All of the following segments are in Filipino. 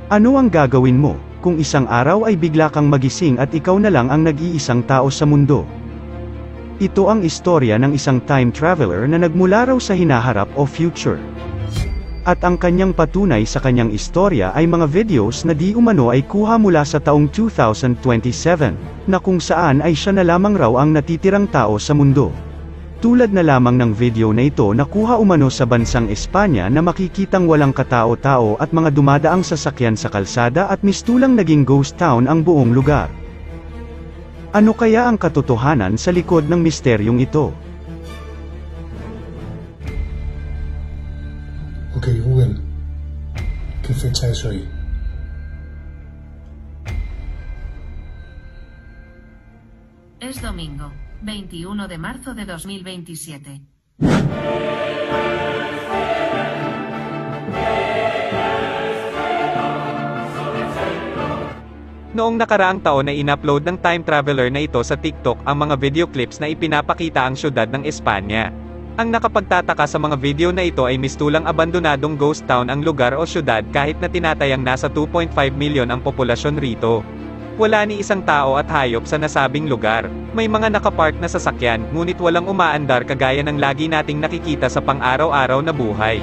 Ano ang gagawin mo, kung isang araw ay bigla kang magising at ikaw na lang ang nag-iisang tao sa mundo? Ito ang istorya ng isang time traveler na nagmula raw sa hinaharap o future. At ang kanyang patunay sa kanyang istorya ay mga videos na di umano ay kuha mula sa taong 2027, na kung saan ay siya na lamang raw ang natitirang tao sa mundo. Tulad na lamang ng video na ito na kuha umano sa bansang Espanya na makikitang walang katao-tao at mga dumadaang sasakyan sa kalsada at mistulang naging ghost town ang buong lugar. Ano kaya ang katotohanan sa likod ng misteryong ito? Okay, Google, ¿qué fecha es hoy? Es domingo, 21 de marzo de 2027. Noong nakaraang taon ay in-upload ng time traveler na ito sa TikTok ang mga video clips na ipinapakita ang syudad ng Espanya. Ang nakapagtataka sa mga video na ito ay mistulang abandonadong ghost town ang lugar o syudad kahit na tinatayang nasa 2.5 milyon ang populasyon rito. Wala ni isang tao at hayop sa nasabing lugar. May mga nakapark na sasakyan, ngunit walang umaandar kagaya ng lagi nating nakikita sa pang-araw-araw na buhay.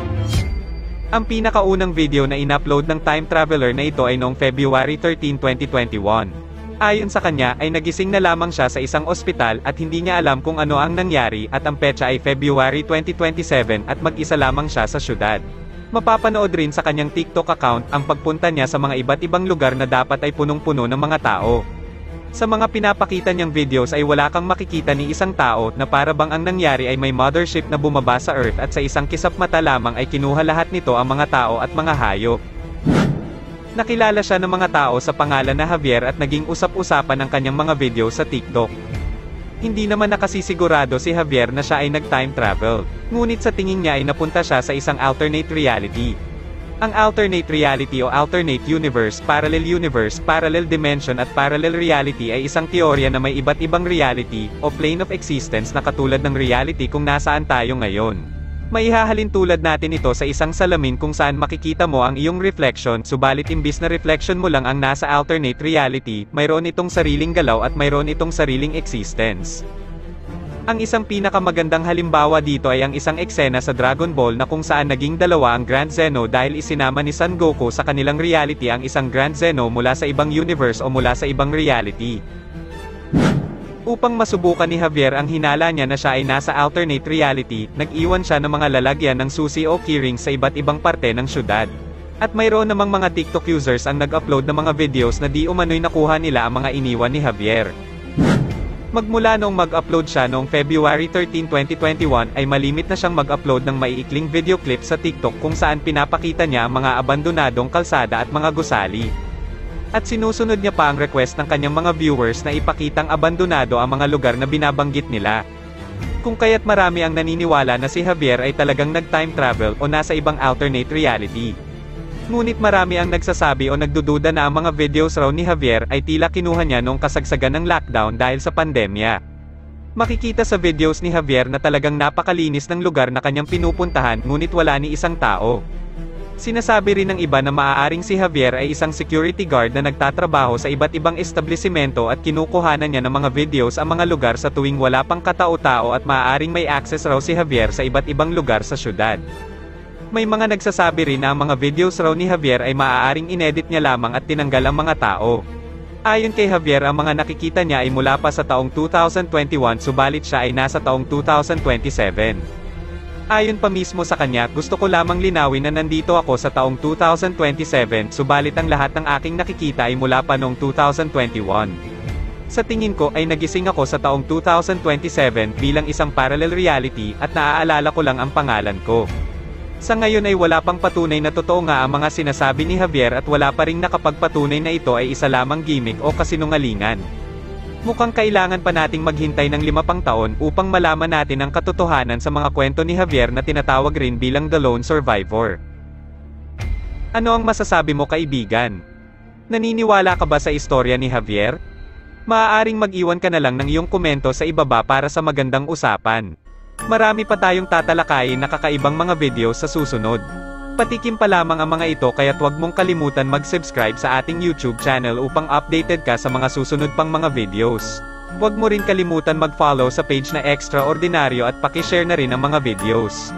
Ang pinakaunang video na in-upload ng time traveler na ito ay noong February 13, 2021. Ayon sa kanya, ay nagising na lamang siya sa isang ospital at hindi niya alam kung ano ang nangyari at ang petsa ay February 2027 at mag-isa lamang siya sa syudad. Mapapanood rin sa kanyang TikTok account ang pagpunta niya sa mga iba't ibang lugar na dapat ay punong-puno ng mga tao. Sa mga pinapakita niyang videos ay wala kang makikita ni isang tao na para bang ang nangyari ay may mothership na bumaba sa Earth at sa isang kisap mata lamang ay kinuha lahat nito ang mga tao at mga hayop. Nakilala siya ng mga tao sa pangalan na Javier at naging usap-usapan ang kanyang mga video sa TikTok. Hindi naman nakasisigurado si Javier na siya ay nag-time travel, ngunit sa tingin niya ay napunta siya sa isang alternate reality. Ang alternate reality o alternate universe, parallel dimension at parallel reality ay isang teorya na may iba't ibang reality o plane of existence na katulad ng reality kung nasaan tayo ngayon. Maihahalin tulad natin ito sa isang salamin kung saan makikita mo ang iyong reflection, subalit imbis na reflection mo lang ang nasa alternate reality, mayroon itong sariling galaw at mayroon itong sariling existence. Ang isang pinakamagandang halimbawa dito ay ang isang eksena sa Dragon Ball na kung saan naging dalawa ang Grand Zeno dahil isinama ni Son Goku sa kanilang reality ang isang Grand Zeno mula sa ibang universe o mula sa ibang reality. Upang masubukan ni Javier ang hinala niya na siya ay nasa alternate reality, nag-iwan siya ng mga lalagyan ng susi o keyring sa iba't ibang parte ng syudad. At mayroon namang mga TikTok users ang nag-upload ng mga videos na di umano'y nakuha nila ang mga iniwan ni Javier. Magmula noong mag-upload siya noong February 13, 2021 ay malimit na siyang mag-upload ng maiikling video clip sa TikTok kung saan pinapakita niya ang mga abandonadong kalsada at mga gusali. At sinusunod niya pa ang request ng kanyang mga viewers na ipakitang abandonado ang mga lugar na binabanggit nila. Kung kaya't marami ang naniniwala na si Javier ay talagang nag-time travel o nasa ibang alternate reality. Ngunit marami ang nagsasabi o nagdududa na ang mga videos raw ni Javier ay tila kinuha niya noong kasagsagan ng lockdown dahil sa pandemya. Makikita sa videos ni Javier na talagang napakalinis ng lugar na kanyang pinupuntahan ngunit wala ni isang tao. Sinasabi rin ng iba na maaaring si Javier ay isang security guard na nagtatrabaho sa iba't ibang establisimento at kinukuhanan niya ng mga videos ang mga lugar sa tuwing wala pang katao-tao at maaaring may access raw si Javier sa iba't ibang lugar sa syudad. May mga nagsasabi rin na ang mga videos raw ni Javier ay maaaring inedit niya lamang at tinanggal ang mga tao. Ayon kay Javier ang mga nakikita niya ay mula pa sa taong 2021 subalit siya ay nasa taong 2027. Ayon pa mismo sa kanya, gusto ko lamang linawin na nandito ako sa taong 2027 subalit ang lahat ng aking nakikita ay mula pa noong 2021. Sa tingin ko ay nagising ako sa taong 2027 bilang isang parallel reality at naaalala ko lang ang pangalan ko. Sa ngayon ay wala pang patunay na totoo nga ang mga sinasabi ni Javier at wala pa ring nakapagpatunay na ito ay isa lamang gimmick o kasinungalingan. Mukhang kailangan pa nating maghintay ng 5 pang taon upang malaman natin ang katotohanan sa mga kwento ni Javier na tinatawag rin bilang The Lone Survivor. Ano ang masasabi mo, kaibigan? Naniniwala ka ba sa istorya ni Javier? Maaaring mag-iwan ka na lang ng iyong komento sa ibaba para sa magandang usapan. Marami pa tayong tatalakayin na kakaibang mga video sa susunod. Patikim pa lamang ang mga ito kaya't huwag mong kalimutan mag-subscribe sa ating YouTube channel upang updated ka sa mga susunod pang mga videos. Huwag mo rin kalimutan mag-follow sa page na Extraordinaryo at pakishare na rin ang mga videos.